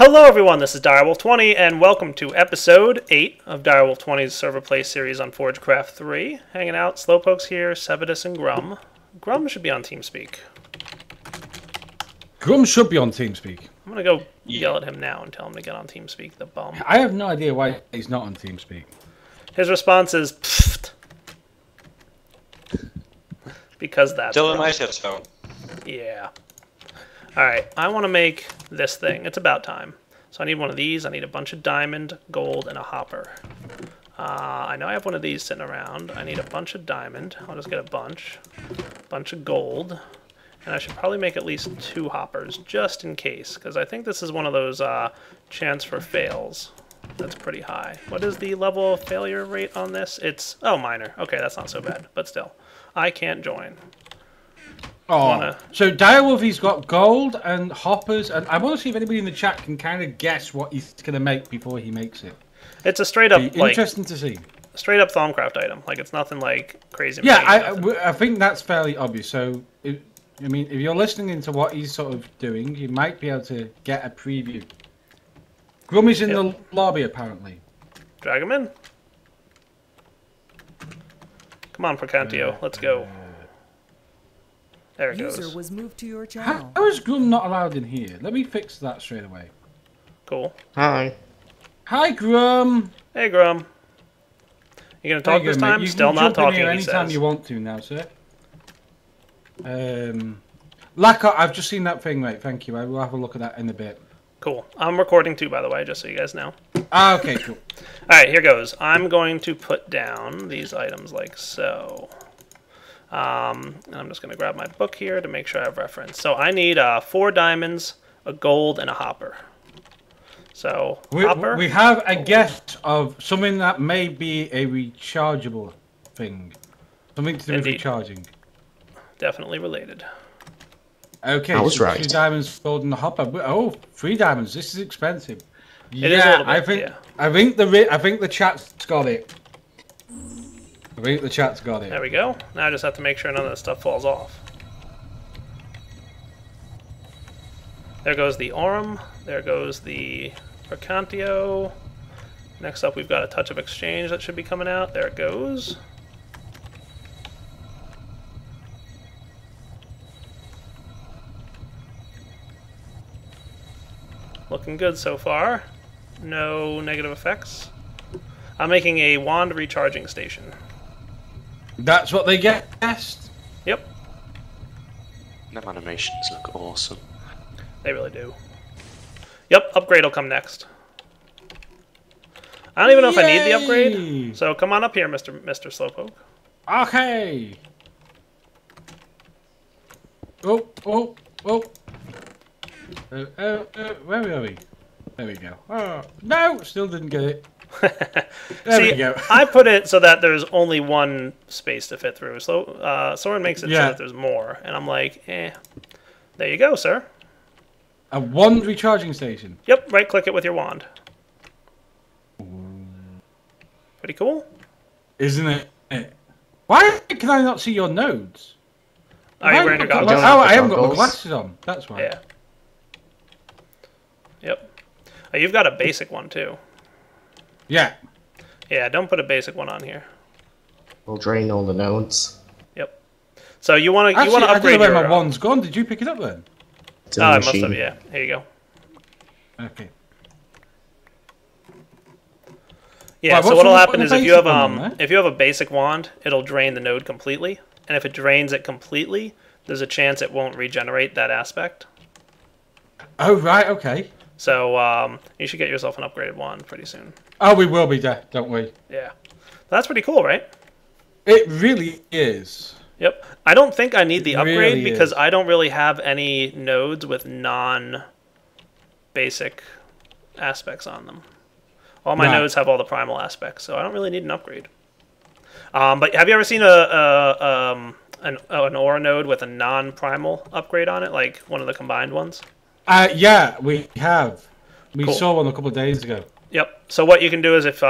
Hello everyone, this is Direwolf20 and welcome to episode 8 of Direwolf20's server play series on Forgecraft3. Hanging out, Slowpoke's here, Sevidus and Grum. Grum should be on TeamSpeak. Grum should be on TeamSpeak. I'm gonna go yell at him now and tell him to get on TeamSpeak, the bum. I have no idea why he's not on TeamSpeak. His response is, pfft. Because that's Still in my phone. Yeah. Alright, I want to make this thing. It's about time. So I need one of these. I need a bunch of diamond, gold, and a hopper. I know I have one of these sitting around. I need a bunch of diamond. I'll just get a bunch of gold. And I should probably make at least 2 hoppers, just in case. Because I think this is one of those chance for fails. That's pretty high. What is the level of failure rate on this? It's, oh, minor. Okay, that's not so bad. But still, I can't join. Oh, so Direwolf, got gold and hoppers, and I want to see if anybody in the chat can kind of guess what he's going to make before he makes it. It's a straight up, like, interesting to see. Straight up Thaumcraft item. Like, it's nothing like crazy. Yeah, I think that's fairly obvious. So, I mean, if you're listening into what he's sort of doing, you might be able to get a preview. Grum is in the lobby, apparently. Drag him in. Come on, Forcantio, let's go. There it goes. User was moved to your channel. How is Grum not allowed in here? Let me fix that straight away. Cool. Hi. Hi, Grum. Hey, Grum. You gonna talk this time? Still not talking. You can anytime you want to now, sir. Lacquer, I've just seen that thing, mate. Thank you. I will have a look at that in a bit. Cool. I'm recording too, by the way, just so you guys know. Ah, okay, cool. All right, here goes. I'm going to put down these items like so. And I'm just going to grab my book here to make sure I have reference. So I need 4 diamonds, a gold, and a hopper. So, hopper. We have a guess of something that may be a rechargeable thing. Something to do with recharging. Definitely related. Okay, I was right. 2 diamonds, gold, and a hopper. Oh, 3 diamonds. This is expensive. It is a little bit, I think the chat's got it. I think the chat's got it. There we go. Now I just have to make sure none of this stuff falls off. There goes the Aurum. There goes the Forcantio. Next up, we've got a Touch of Exchange that should be coming out. There it goes. Looking good so far. No negative effects. I'm making a wand recharging station. That's what they guessed? Yep. Them animations look awesome. They really do. Yep, upgrade will come next. I don't even know if I need the upgrade, so come on up here, Mr. Slowpoke. Okay. Oh. Where are we? There we go. Oh, no, still didn't get it. There we go. I put it so that there's only one space to fit through. So Soren makes it so that there's more, and I'm like, eh. There you go, sir. A wand recharging station. Yep, right-click it with your wand. Pretty cool, isn't it? Why can I not see your nodes? Are you wearing your goggles? Oh, I haven't got my glasses on. That's why. Yeah. Yep. Oh, you've got a basic one too. Yeah. Yeah, don't put a basic one on here. We'll drain all the nodes. Yep. So you want to upgrade I don't know where your... my wand's gone. Did you pick it up then? Oh, I must have, yeah. Here you go. Okay. Yeah, right, so what'll happen is if you have a basic wand, it'll drain the node completely. And if it drains it completely, there's a chance it won't regenerate that aspect. Oh, right, okay. So you should get yourself an upgraded wand pretty soon. Oh, we will be there, don't we? Yeah. That's pretty cool, right? It really is. Yep. I don't think I need the upgrade because I don't really have any nodes with non-basic aspects on them. All my nodes have all the primal aspects, so I don't really need an upgrade. But have you ever seen an Aura node with a non-primal upgrade on it, like one of the combined ones? Yeah, we have. We saw one a couple of days ago. Yep. So what you can do is if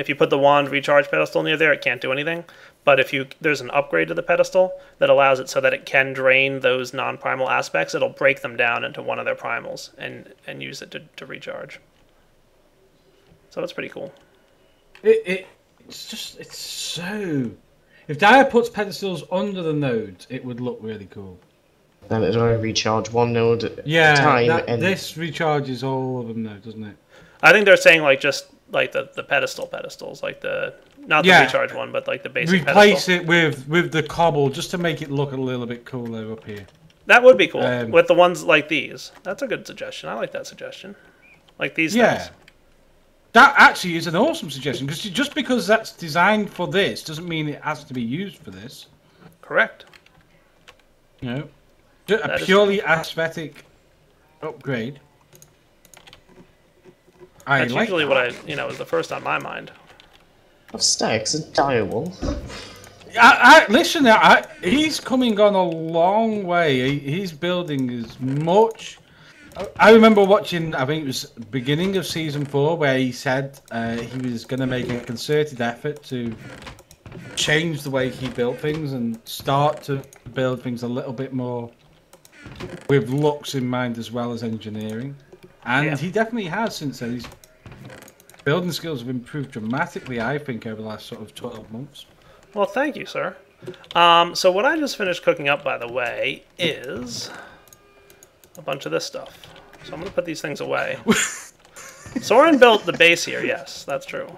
you put the wand recharge pedestal near there, it can't do anything. But if there's an upgrade to the pedestal that allows it so that it can drain those non-primal aspects, it'll break them down into one of their primals and use it to recharge. So that's pretty cool. It's so... If Dia puts pedestals under the nodes, it would look really cool. Then it'll only recharge one node at a time. And this recharges all of them though, doesn't it? I think they're saying like just like the pedestals, like the not the recharge one, but like the basic Replace pedestal. it with the cobble just to make it look a little bit cooler up here. That would be cool with the ones like these. That's a good suggestion. I like that suggestion. Like these things. That actually is an awesome suggestion, because just because that's designed for this doesn't mean it has to be used for this. Correct. You know, a purely aesthetic upgrade. That's usually what is the first on my mind. Of stacks and direwall. Listen, he's coming on a long way. He's building as much. I remember watching, I think it was beginning of season 4, where he said he was going to make a concerted effort to change the way he built things and start to build things a little bit more with looks in mind as well as engineering. And he definitely has since then. His building skills have improved dramatically, I think, over the last sort of 12 months. Well, thank you, sir. So what I just finished cooking up, by the way, is a bunch of this stuff. So I'm going to put these things away. Soren built the base here, yes, that's true.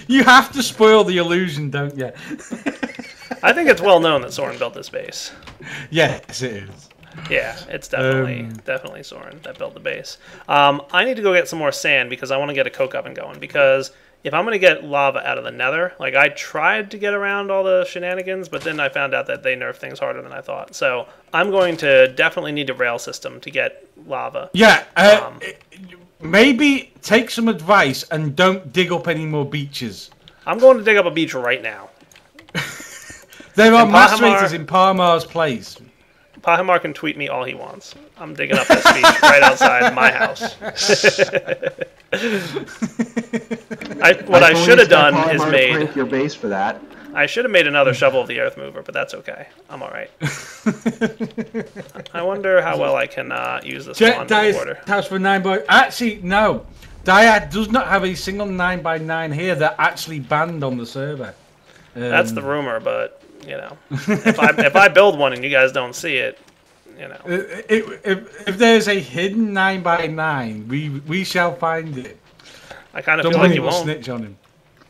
You have to spoil the illusion, don't you? I think it's well known that Soren built this base. Yes, it is. Yeah, it's definitely Soren that built the base. I need to go get some more sand because I want to get a coke oven going, because if I'm going to get lava out of the nether, like I tried to get around all the shenanigans, but then I found out that they nerf things harder than I thought. So I'm going to definitely need a rail system to get lava. Yeah, maybe take some advice and don't dig up any more beaches. I'm going to dig up a beach right now. There are macerators in Parmar's place. Pahimar can tweet me all he wants. I'm digging up this beach right outside my house. What I should have done is made your base for that. I should have made another shovel of the earth mover, but that's okay. I'm all right. I wonder how well I can use this one water. House for 9x. Actually, no. Dia does not have a single 9x9 here that actually banned on the server. That's the rumor, but you know, if I build one and you guys don't see it, you know. If there's a hidden 9x9, we shall find it. I kind of feel like you won't. Snitch on him.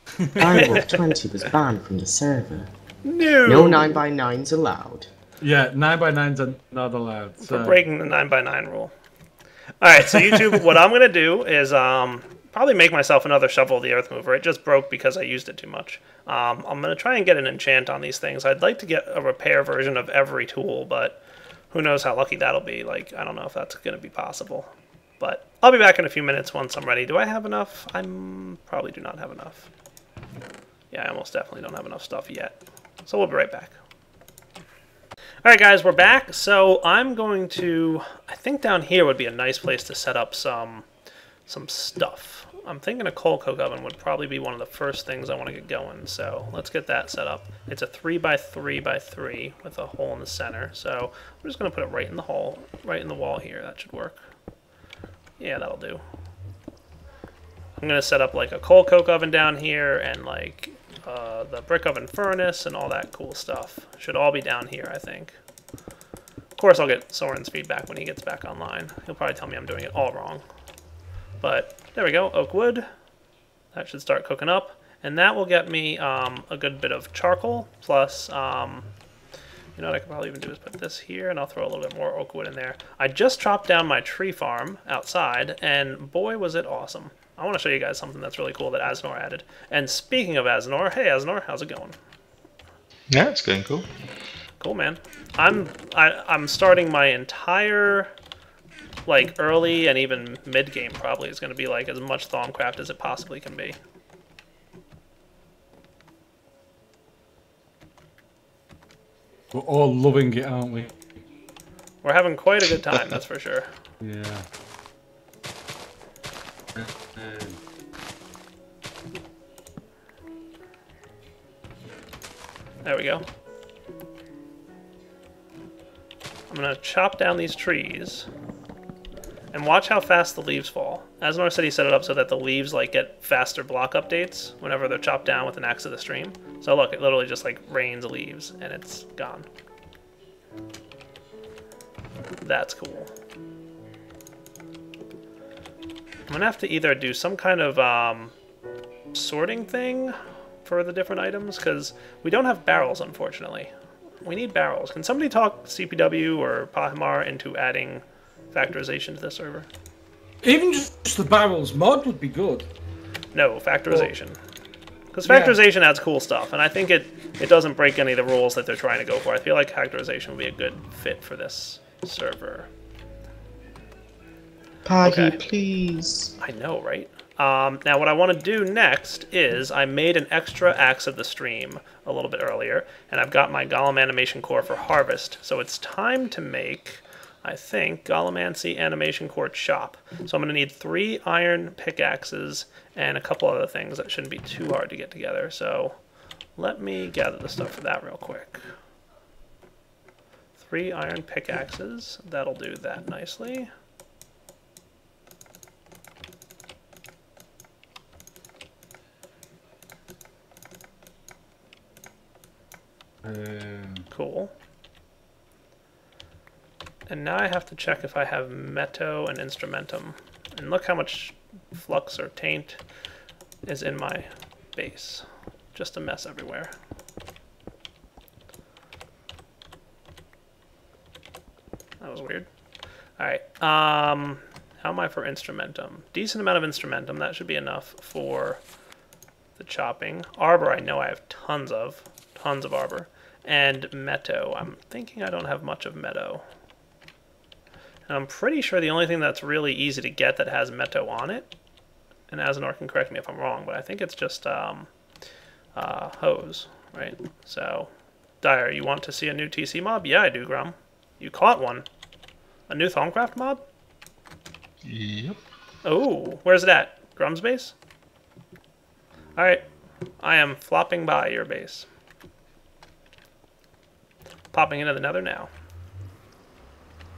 Direwolf 20 was banned from the server. No 9x9s allowed. Yeah, 9x9s are not allowed. So. For breaking the 9x9 rule. Alright, so YouTube, what I'm going to do is probably make myself another shovel of the earth mover. It just broke because I used it too much. I'm going to try and get an enchant on these things. I'd like to get a repair version of every tool, but who knows how lucky that'll be. Like, I don't know if that's going to be possible. But I'll be back in a few minutes once I'm ready. Do I have enough? I probably do not have enough. Yeah, I almost definitely don't have enough stuff yet. So we'll be right back. Alright guys, we're back. So I'm going to... I think down here would be a nice place to set up some stuff. I'm thinking a coal coke oven would probably be one of the first things I want to get going. So let's get that set up. It's a 3x3x3 with a hole in the center. So I'm just going to put it right in the hole, right in the wall here. That should work. Yeah, that'll do. I'm going to set up like a coal coke oven down here and like the brick oven furnace and all that cool stuff. Should all be down here, I think. Of course, I'll get Soren's feedback when he gets back online. He'll probably tell me I'm doing it all wrong. But there we go, oak wood. That should start cooking up. And that will get me a good bit of charcoal, plus, you know what I could probably even do is put this here, and I'll throw a little bit more oak wood in there. I just chopped down my tree farm outside, and boy, was it awesome. I want to show you guys something that's really cool that Asnor added. And speaking of Asnor, hey Asnor, how's it going? Yeah, it's going cool. Cool, man. I'm starting my entire like early and even mid game probably is going to be like as much Thaumcraft as it possibly can be. We're all loving it, aren't we? We're having quite a good time, that's for sure. Yeah. There we go. I'm going to chop down these trees. And watch how fast the leaves fall. Asnor said he set it up so that the leaves like get faster block updates whenever they're chopped down with an axe of the stream. So look, it literally just like rains leaves and it's gone. That's cool. I'm gonna have to either do some kind of sorting thing for the different items because we don't have barrels, unfortunately. We need barrels. Can somebody talk CPW or Pahimar into adding factorization to the server? Even just the barrels mod would be good. No, factorization. Because factorization adds cool stuff, and I think it doesn't break any of the rules that they're trying to go for. I feel like factorization would be a good fit for this server. Paggy, please. I know, right? Now what I want to do next is I made an extra axe of the stream a little bit earlier, and I've got my Golem animation core for harvest. So it's time to make, I think, Golomancy Animation Core Chop. So I'm going to need 3 iron pickaxes and a couple other things that shouldn't be too hard to get together. So let me gather the stuff for that real quick. 3 iron pickaxes. That'll do that nicely. Cool. And now I have to check if I have Meto and Instrumentum. And look how much flux or taint is in my base. Just a mess everywhere. That was weird. Alright, how am I for Instrumentum? Decent amount of Instrumentum, that should be enough for the chopping. Arbor I know I have tons of Arbor. And Meto, I'm thinking I don't have much of Meto. And I'm pretty sure the only thing that's really easy to get that has Meto on it, and Asnor can correct me if I'm wrong, but I think it's just hose, right? So, Dyer, you want to see a new TC mob? Yeah, I do, Grum. You caught one. A new Thaumcraft mob? Yep. Oh, where's it at? Grum's base? Alright, I am flopping by your base. Popping into the nether now.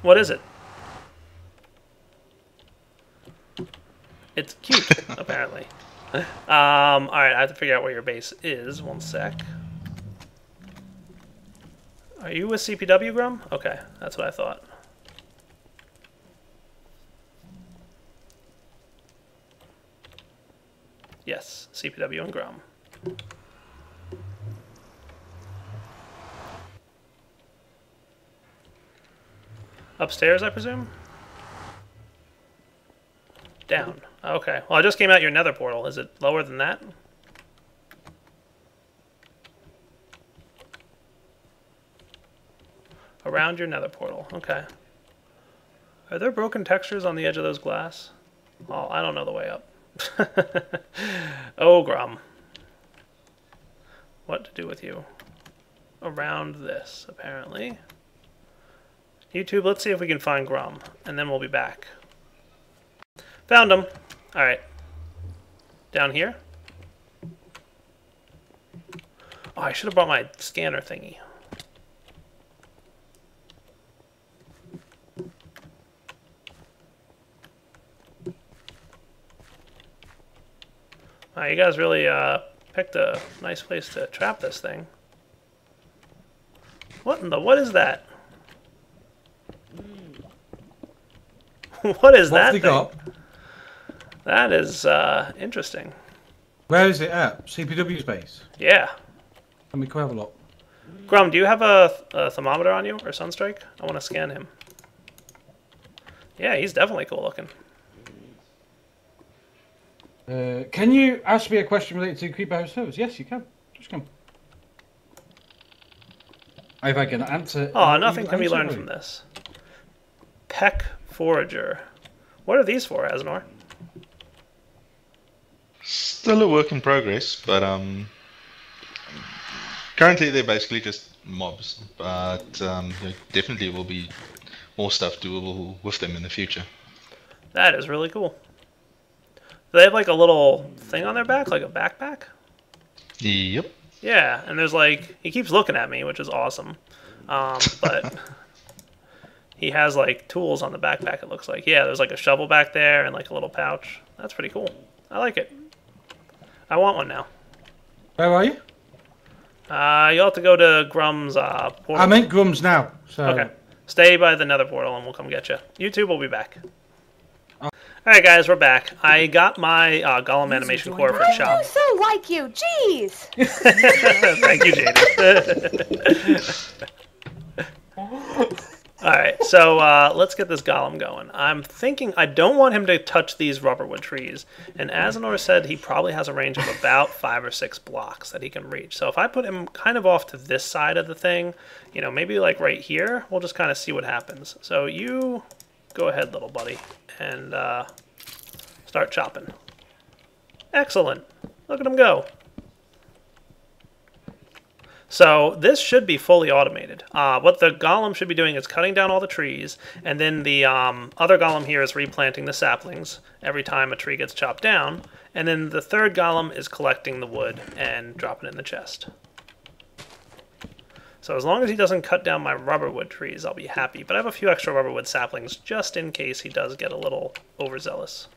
What is it? It's cute, apparently. Alright, I have to figure out where your base is. One sec. Are you with CPW, Grum? Okay, that's what I thought. Yes, CPW and Grum. Upstairs, I presume? Down. Okay. Well, I just came out your nether portal. Is it lower than that? Around your nether portal. Okay. Are there broken textures on the edge of those glass? Oh, I don't know the way up. Oh, Grum. What to do with you? Around this, apparently. YouTube, let's see if we can find Grum, and then we'll be back. Found him. Alright. Down here? Oh, I should have brought my scanner thingy. Wow, you guys really picked a nice place to trap this thing. What is that? What is that thing? Got? That is interesting. Where is it at? CPW space? Yeah. Let me go have a look. Grum, do you have a thermometer on you or Sunstrike? I want to scan him. Yeah, he's definitely cool looking. Can you ask me a question related to Creeper House servers? Yes, you can. Just come. If I can answer. Oh, nothing can be learned from this. Peck Forager. What are these for, Asnor? Still a work in progress, but currently they're basically just mobs. But there definitely will be more stuff doable with them in the future. That is really cool. Do they have like a little thing on their back, like a backpack? Yep. Yeah, and there's like, he keeps looking at me, which is awesome. But he has like tools on the backpack, it looks like. Yeah, there's like a shovel back there and like a little pouch. That's pretty cool. I like it. I want one now. Where are you? You'll have to go to Grum's portal. I'm in Grum's now. So. Okay. Stay by the nether portal and we'll come get you. You two will be back. Alright guys, we're back. I got my Golem animation core for Chop. I do so like you, jeez! Thank you, Jaden. Alright, so let's get this Golem going. I'm thinking I don't want him to touch these rubberwood trees. And Asinor said he probably has a range of about 5 or 6 blocks that he can reach. So if I put him kind of off to this side of the thing, you know, maybe like right here, we'll just kind of see what happens. So you go ahead, little buddy, and start chopping. Excellent. Look at him go. So this should be fully automated. What the golem should be doing is cutting down all the trees, and then the other golem here is replanting the saplings every time a tree gets chopped down, and then the third golem is collecting the wood and dropping it in the chest. So as long as he doesn't cut down my rubberwood trees, I'll be happy. But I have a few extra rubberwood saplings just in case he does get a little overzealous.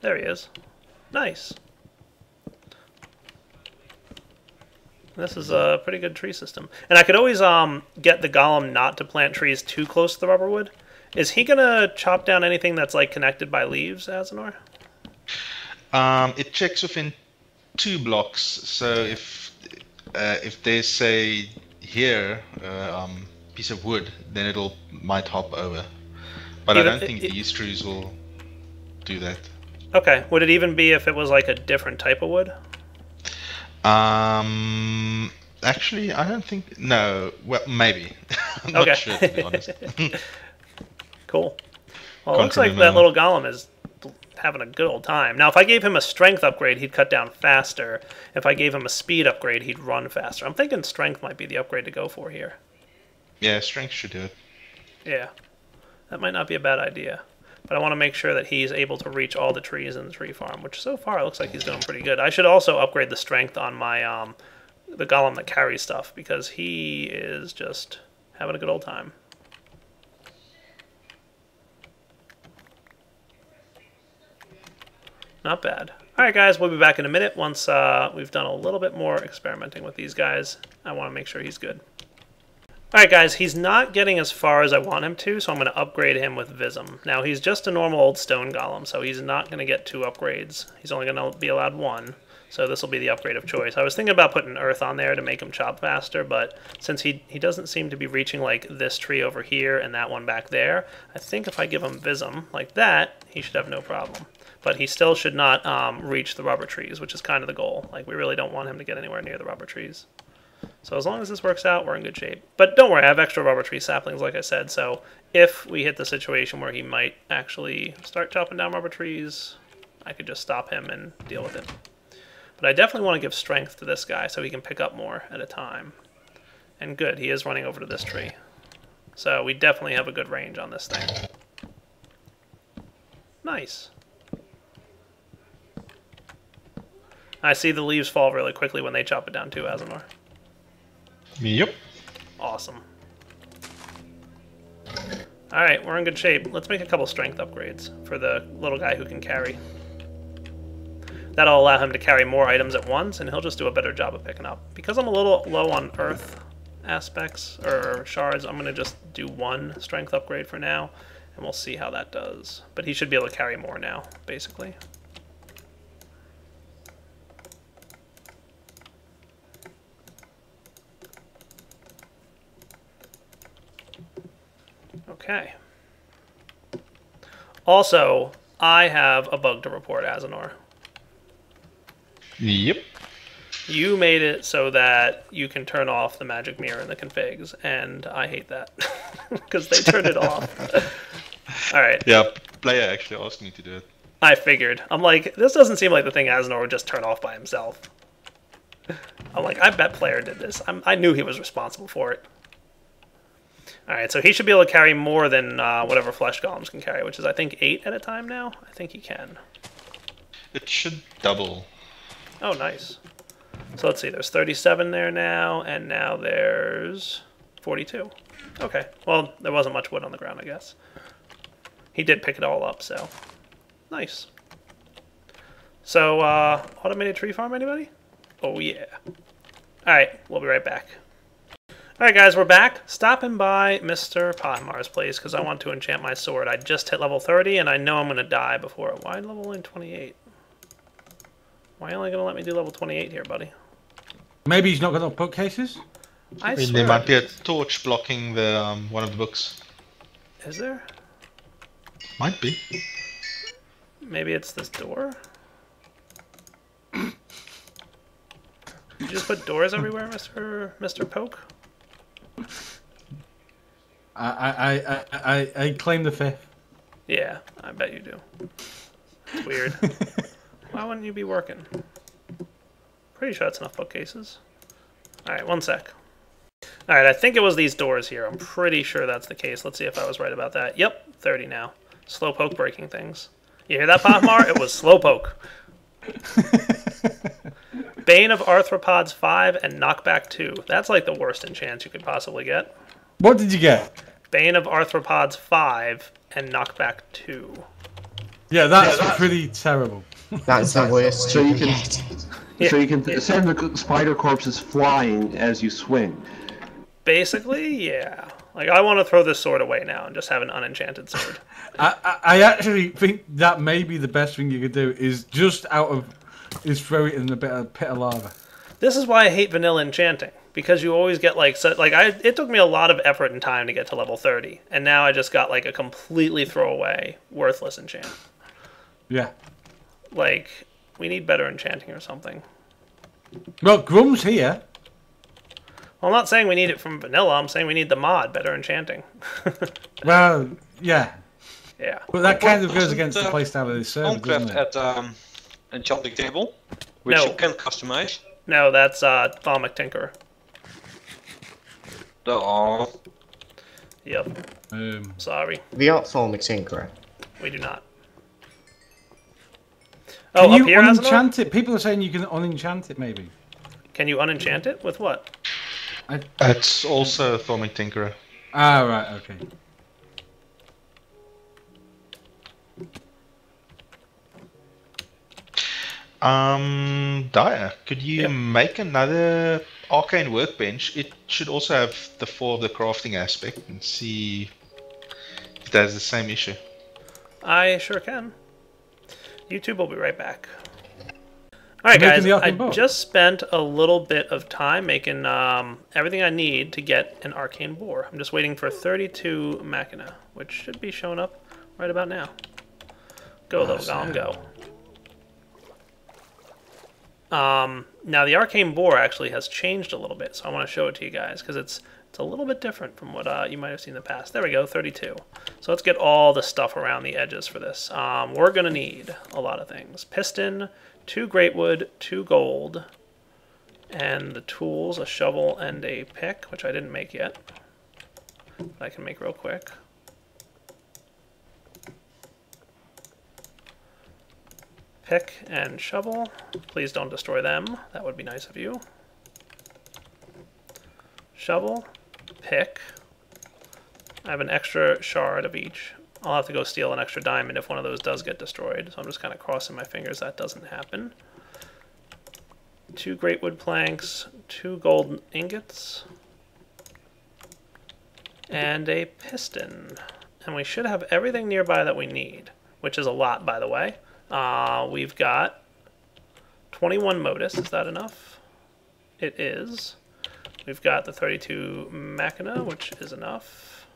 There he is. Nice. This is a pretty good tree system. And I could always get the golem not to plant trees too close to the rubberwood. Is he going to chop down anything that's like connected by leaves, Asinor? It checks within 2 blocks. So if there's, say, here piece of wood, then it'll might hop over. But I don't think these trees will do that. Okay. Would it even be if it was like a different type of wood? Actually, I don't think. No. Well, maybe. I'm not sure, to be honest. Cool. Well, it looks like that little golem is having a good old time. Now, if I gave him a strength upgrade, he'd cut down faster. If I gave him a speed upgrade, he'd run faster. I'm thinking strength might be the upgrade to go for here. Yeah, strength should do it. Yeah. That might not be a bad idea. But I want to make sure that he's able to reach all the trees in the tree farm, which so far looks like he's doing pretty good. I should also upgrade the strength on my the golem that carries stuff, because he is just having a good old time. Not bad. Alright guys, we'll be back in a minute once we've done a little bit more experimenting with these guys. I want to make sure he's good. Alright guys, he's not getting as far as I want him to, so I'm going to upgrade him with Vism. Now he's just a normal old stone golem, so he's not going to get 2 upgrades. He's only going to be allowed 1, so this will be the upgrade of choice. I was thinking about putting earth on there to make him chop faster, but since he doesn't seem to be reaching like this tree over here and that one back there, I think if I give him Vism like that, he should have no problem. But he still should not reach the rubber trees, which is kind of the goal. Like, we really don't want him to get anywhere near the rubber trees. So as long as this works out, we're in good shape. But don't worry, I have extra rubber tree saplings, like I said. So if we hit the situation where he might actually start chopping down rubber trees, I could just stop him and deal with it. But I definitely want to give strength to this guy so he can pick up more at a time. And good, he is running over to this tree. So we definitely have a good range on this thing. Nice. I see the leaves fall really quickly when they chop it down too, Asinor. Yep. Awesome. Alright, we're in good shape. Let's make a couple strength upgrades for the little guy who can carry. That'll allow him to carry more items at once, and he'll just do a better job of picking up. Because I'm a little low on earth aspects, or shards, I'm going to just do 1 strength upgrade for now, and we'll see how that does. But he should be able to carry more now, basically. Okay. Also, I have a bug to report, Asinor. Yep. You made it so that you can turn off the magic mirror in the configs, and I hate that because they turned it off. All right. Yeah, player actually asked me to do it. I figured. I'm like, this doesn't seem like the thing Asinor would just turn off by himself. I'm like, I bet player did this. I knew he was responsible for it. Alright, so he should be able to carry more than whatever flesh golems can carry, which is, I think, 8 at a time now? I think he can. It should double. Oh, nice. So let's see, there's 37 there now, and now there's 42. Okay, well, there wasn't much wood on the ground, I guess. He did pick it all up, so nice. So, automated tree farm, anybody? Oh, yeah. Alright, we'll be right back. Alright guys, we're back. Stopping by Mr. Potmar's place because I want to enchant my sword. I just hit level 30 and I know I'm going to die before. Why level only 28? Why are you only going to let me do level 28 here, buddy? Maybe he's not got enough bookcases? I There swear. might be a torch blocking the one of the books. Is there? Might be. Maybe it's this door? You just put doors everywhere, Mr. Poke? I claim the fifth. Yeah, I bet you do. It's weird. Why wouldn't you be working? Pretty sure that's enough bookcases. Alright, one sec. Alright, I think it was these doors here. I'm pretty sure that's the case. Let's see if I was right about that. Yep, 30 now. Slowpoke breaking things. You hear that, Potmar? It was Slowpoke. Bane of Arthropods 5 and Knockback 2. That's like the worst enchants you could possibly get. What did you get? Bane of Arthropods 5 and Knockback 2. Yeah, that's pretty terrible. That's the worst. So you can, Yeah. so you can send the spider corpses flying as you swing. Basically, yeah. Like, I want to throw this sword away now and just have an unenchanted sword. I actually think that may be the best thing you could do is just throw it in a pit of lava. This is why I hate vanilla enchanting. Because you always get, like, it took me a lot of effort and time to get to level 30. And now I just got, like, a completely throwaway, worthless enchant. Yeah. Like, we need better enchanting or something. Well, Grum's here. Well, I'm not saying we need it from vanilla. I'm saying we need the mod, better enchanting. Well, yeah. Yeah. But that kind of goes against the playstyle of this server, doesn't Minecraft it? at enchanting table, which No. you can customize. No, that's Thalmic Tinkerer. Oh, Yep. Sorry. We are Thalmic Tinkerer. We do not. Oh, Can up you here, Asador? unenchant it? People are saying you can unenchant it, maybe. Can you unenchant it? With what? It's also Thormic Tinkerer. Ah, right, okay. Dyer, could you Yep. make another arcane workbench? It should also have the 4 of the crafting aspect and see if that has the same issue. I sure can. YouTube will be right back. Alright You're guys, making the I arcane bow. just spent a little bit of time making everything I need to get an arcane boar. I'm just waiting for 32 machina, which should be showing up right about now. Go little golem, go. Now the arcane boar actually has changed a little bit, so I want to show it to you guys because it's a little bit different from what you might have seen in the past. There we go, 32. So let's get all the stuff around the edges for this. We're gonna need a lot of things: piston, 2 great wood, 2 gold, and the tools: a shovel and a pick, which I didn't make yet. But I can make real quick. Pick and shovel. Please don't destroy them. That would be nice of you. Shovel, pick. I have an extra shard of each. I'll have to go steal an extra diamond if one of those does get destroyed. So I'm just kind of crossing my fingers that doesn't happen. 2 great wood planks, 2 gold ingots, and a piston. And we should have everything nearby that we need, which is a lot, by the way. We've got 21 modus. Is that enough? It is. We've got the 32 machina, which is enough.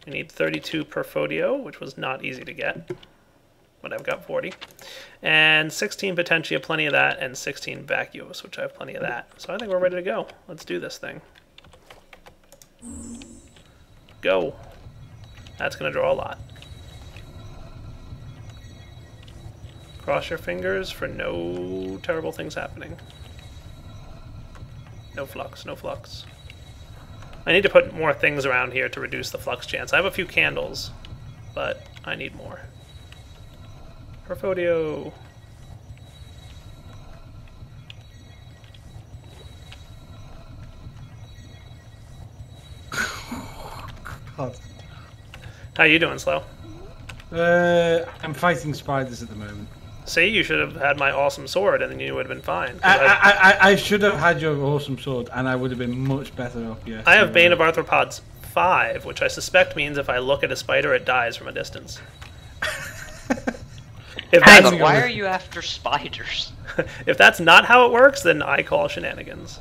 We need 32 perfodio, which was not easy to get, but I've got 40. And 16 potentia, plenty of that, and 16 vacuos, which I have plenty of that. So I think we're ready to go. Let's do this thing. Go. That's going to draw a lot. Cross your fingers for no terrible things happening. No flux, no flux. I need to put more things around here to reduce the flux chance. I have a few candles, but I need more. Perfodio. God. How you doing, Slow? I'm fighting spiders at the moment. See, you should have had my awesome sword, and then you would have been fine. I should have had your awesome sword, and I would have been much better off. Yes. I have Bane of Arthropods 5, which I suspect means if I look at a spider, it dies from a distance. If Hang that's, on, why are you after spiders? if that's not how it works, then I call shenanigans.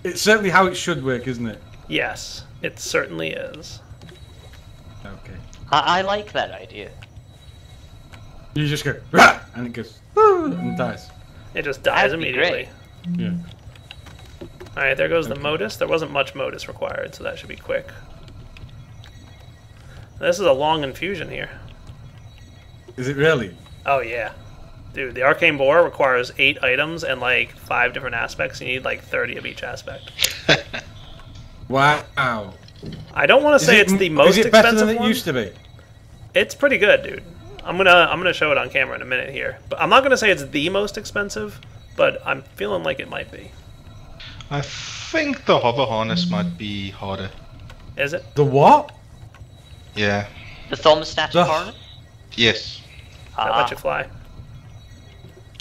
It's certainly how it should work, isn't it? Yes, it certainly is. Okay. I like that idea. You just go, rah! And it goes, and dies. It just dies That'd be immediately. Yeah. Alright, there goes the modus. There wasn't much modus required, so that should be quick. This is a long infusion here. Is it really? Oh, yeah. Dude, the Arcane Boar requires 8 items and like 5 different aspects. You need like 30 of each aspect. Wow. I don't want to say it's the most expensive. Is it better expensive than it one. used to be? It's pretty good, dude. I'm gonna show it on camera in a minute here. But I'm not gonna say it's the most expensive, but I'm feeling like it might be. I think the hover harness might be harder. Is it? The what? Yeah. The thermostatic The- harness? Yes. That let you fly.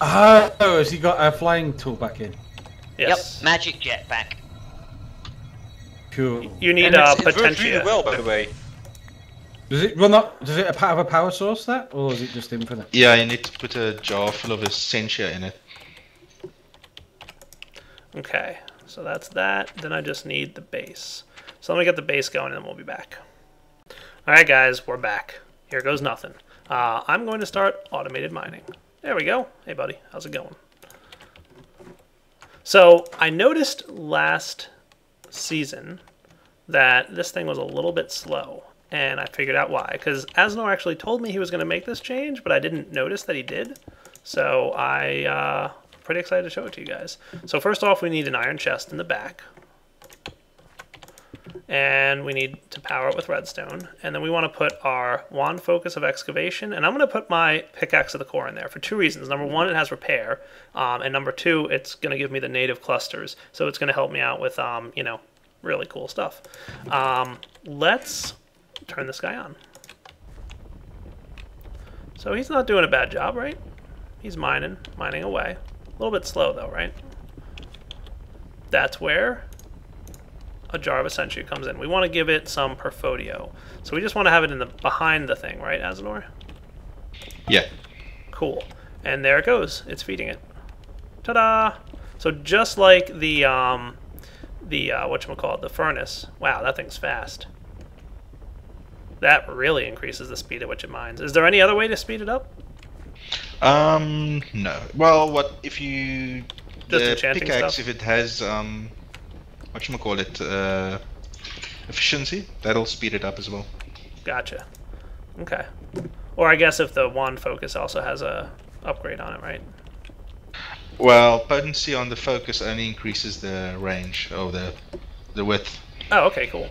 Oh, has he got a flying tool back in? Yes. Yep, magic jetpack. Cool. You need And it works Potentia. really well, by the way. Does it run up? Does it have a power source that, or is it just infinite? Yeah, you need to put a jar full of essentia in it. Okay, so that's that. Then I just need the base. So let me get the base going and then we'll be back. Alright guys, we're back. Here goes nothing. I'm going to start automated mining. There we go. Hey buddy, how's it going? So I noticed last season that this thing was a little bit slow. And I figured out why. Because Asnor actually told me he was going to make this change, but I didn't notice that he did. So I'm pretty excited to show it to you guys. So first off, we need an iron chest in the back. And we need to power it with redstone. And then we want to put our wand focus of excavation. And I'm going to put my pickaxe of the core in there for 2 reasons. Number 1, it has repair. And number 2, it's going to give me the native clusters. So it's going to help me out with, you know, really cool stuff. Let's turn this guy on. So he's not doing a bad job, right? He's mining away. A little bit slow though, right? That's where a jar of essentia comes in. We want to give it some perfodio. So we just want to have it in the behind the thing, right, Azenor? Yeah. Cool. And there it goes. It's feeding it. Ta-da! So just like the whatchamacallit, the furnace. Wow, that thing's fast. That really increases the speed at which it mines. Is there any other way to speed it up? No. Well, what if you Just the enchanting pickaxe stuff? if it has whatchamacallit, efficiency, that'll speed it up as well. Gotcha. Okay. Or I guess if the wand focus also has a upgrade on it, right? Well, potency on the focus only increases the range or the width. Oh, okay, cool.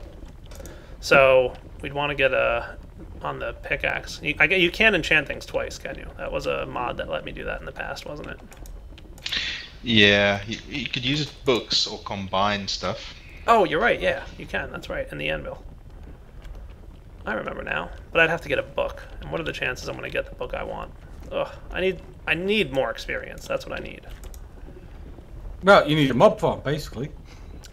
So we'd want to get a on the pickaxe. You can enchant things twice, can you? That was a mod that let me do that in the past, wasn't it? Yeah, you could use books or combine stuff. Oh, you're right. Yeah, you can. That's right. In the anvil. I remember now. But I'd have to get a book. And what are the chances I'm going to get the book I want? Ugh. I need more experience. That's what I need. Well, you need a mob farm, basically.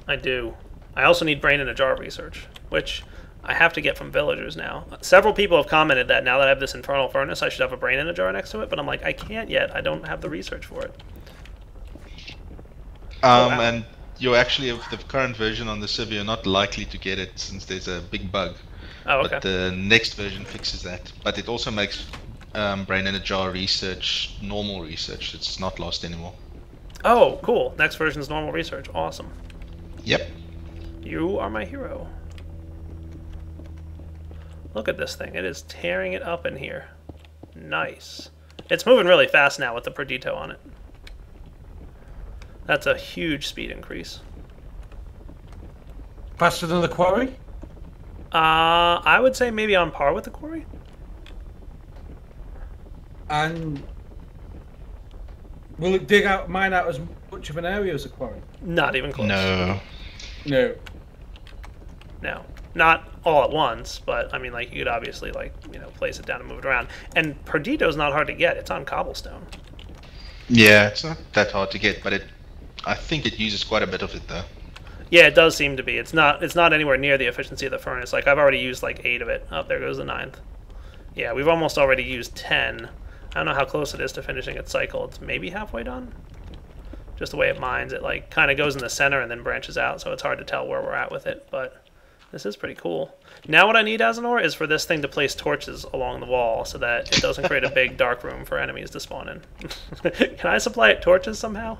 I do. I also need brain in a jar research, which I have to get from villagers now. Several people have commented that now that I have this infernal furnace, I should have a brain in a jar next to it, but I'm like, I can't yet. I don't have the research for it. Wow. And you're actually, with the current version on the server, you're not likely to get it since there's a big bug. Oh, okay. But the next version fixes that. But it also makes brain in a jar research normal research. It's not lost anymore. Oh, cool. Next version's normal research. Awesome. Yep. You are my hero. Look at this thing. It is tearing it up in here. Nice. It's moving really fast now with the Perdito on it. That's a huge speed increase. Faster than the quarry? I would say maybe on par with the quarry. And will it mine out as much of an area as a quarry? Not even close. No. No. No. Not all at once, but I mean, like, you could obviously, like, you know, place it down and move it around. And Perdito's not hard to get. It's on cobblestone. Yeah, it's not that hard to get, but I think it uses quite a bit of it though. Yeah, it does seem to be. It's not anywhere near the efficiency of the furnace. Like, I've already used like 8 of it. Oh, there goes the 9th. Yeah, we've almost already used 10. I don't know how close it is to finishing its cycle. It's maybe halfway done. Just the way it mines, it like kind of goes in the center and then branches out, so it's hard to tell where we're at with it. But this is pretty cool. Now what I need, Azenor, is for this thing to place torches along the wall so that it doesn't create a big dark room for enemies to spawn in. Can I supply it torches somehow?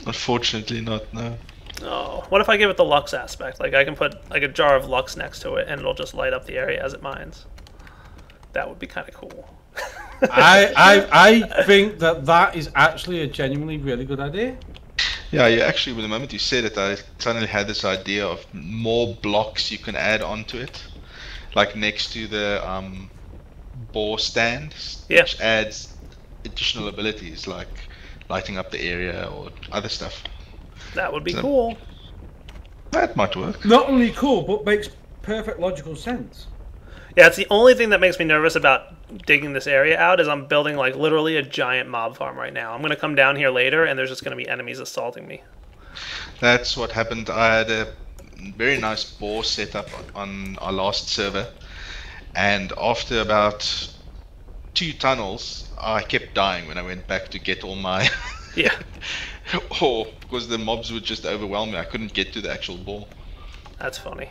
Unfortunately not, no. Oh, what if I give it the Lux aspect? Like, I can put like a jar of Lux next to it and it'll just light up the area as it mines. That would be kind of cool. I think that is actually a genuinely really good idea. Yeah, you actually, with the moment you said it, I suddenly had this idea of more blocks you can add onto it. Like next to the boar stand, which adds additional abilities like lighting up the area or other stuff. That would be cool. That might work. Not only cool, but makes perfect logical sense. Yeah, it's the only thing that makes me nervous about digging this area out is I'm building like literally a giant mob farm right now. I'm going to come down here later and there's just going to be enemies assaulting me. That's what happened. I had a very nice boar set up on our last server, and after about 2 tunnels I kept dying when I went back to get all my Yeah. or because the mobs would just overwhelm me. I couldn't get to the actual boar. That's funny.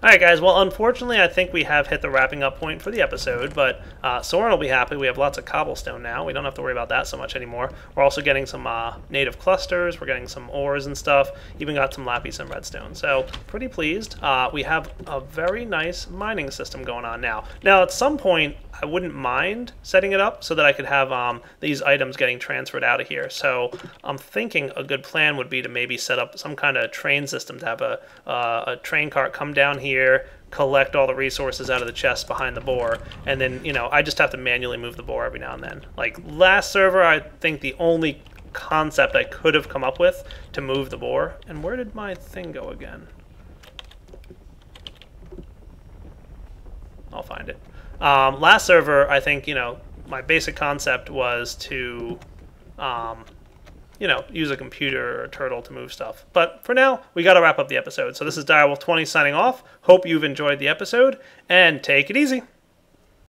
Alright guys, well unfortunately I think we have hit the wrapping up point for the episode, but Soren will be happy. We have lots of cobblestone now. We don't have to worry about that so much anymore. We're also getting some native clusters, we're getting some ores and stuff, even got some lapis and redstone. So, pretty pleased. We have a very nice mining system going on now. Now at some point, I wouldn't mind setting it up so that I could have these items getting transferred out of here. So I'm thinking a good plan would be to maybe set up some kind of train system to have a train cart come down here, collect all the resources out of the chest behind the boar, and then, you know, I just have to manually move the boar every now and then. Like last server, I think the only concept I could have come up with to move the boar, and where did my thing go again? I'll find it. Last server, I think, you know, my basic concept was to, you know, use a computer or a turtle to move stuff. But for now, we got to wrap up the episode. So this is Direwolf20 signing off. Hope you've enjoyed the episode, and take it easy.